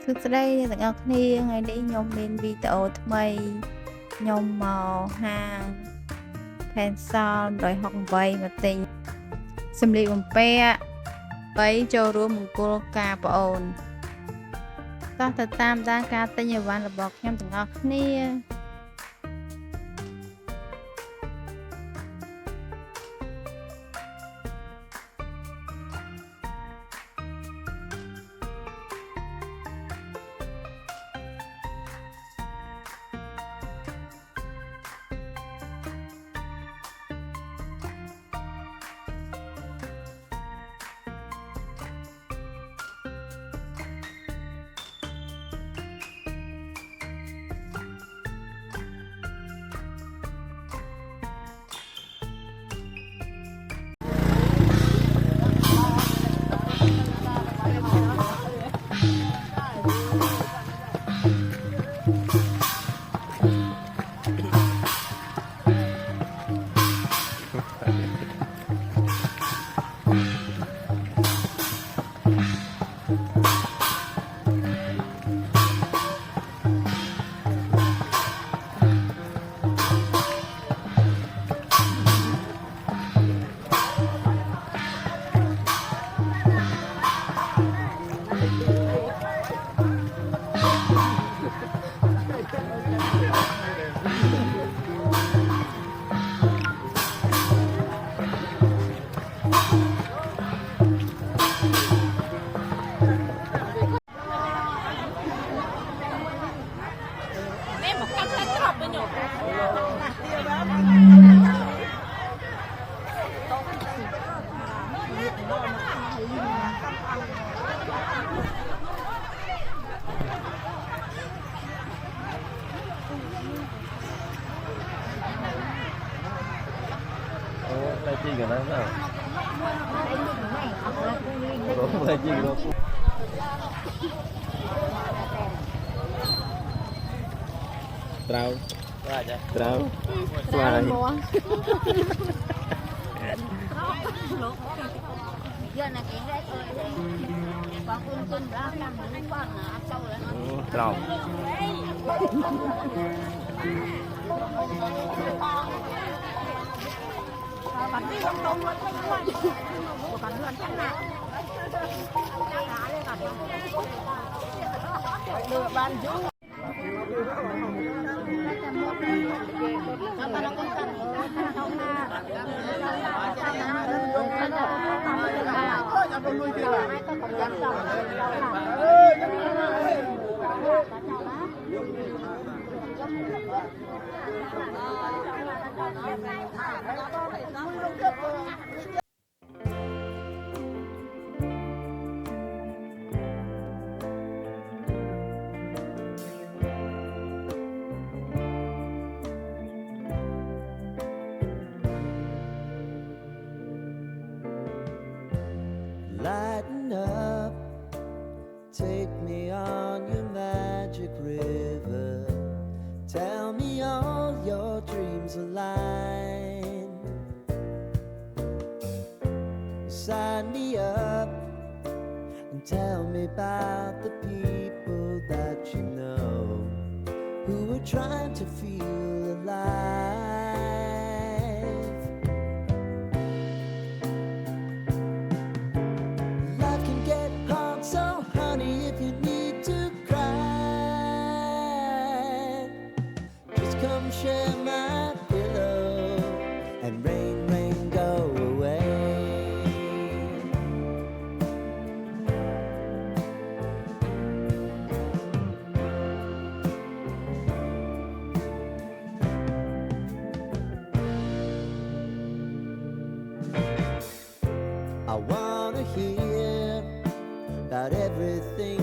សួស្តីអ្នកទាំងអស់គ្នាថ្ងៃនេះខ្ញុំមានវីដេអូថ្មីខ្ញុំមកហាង Pencil 168មកទិញសម្លៀកបំពាក់3ចូលរួមមង្គលការប្អូនតោះទៅតាមដានការទិញអីវ៉ាន់របស់ខ្ញុំទាំងអស់គ្នា Đây chi cái đó nào. Đúng đây chi cái đó. Trao. Trao. Trao. Giờ này cái đấy có con ra làm mấy con là sâu rồi. Trao. Bắn đi không đúng luôn không luôn. Bắn luôn chắc nào. Đưa ban chú. Lighten up, take me on your magic river. Tell me all your dreams align. Sign me up and tell me about the people that you know who are trying to feel alive. Life can get hard, so honey, if you need to cry, just come share my pillow and rain, rain, go away. I wanna hear about everything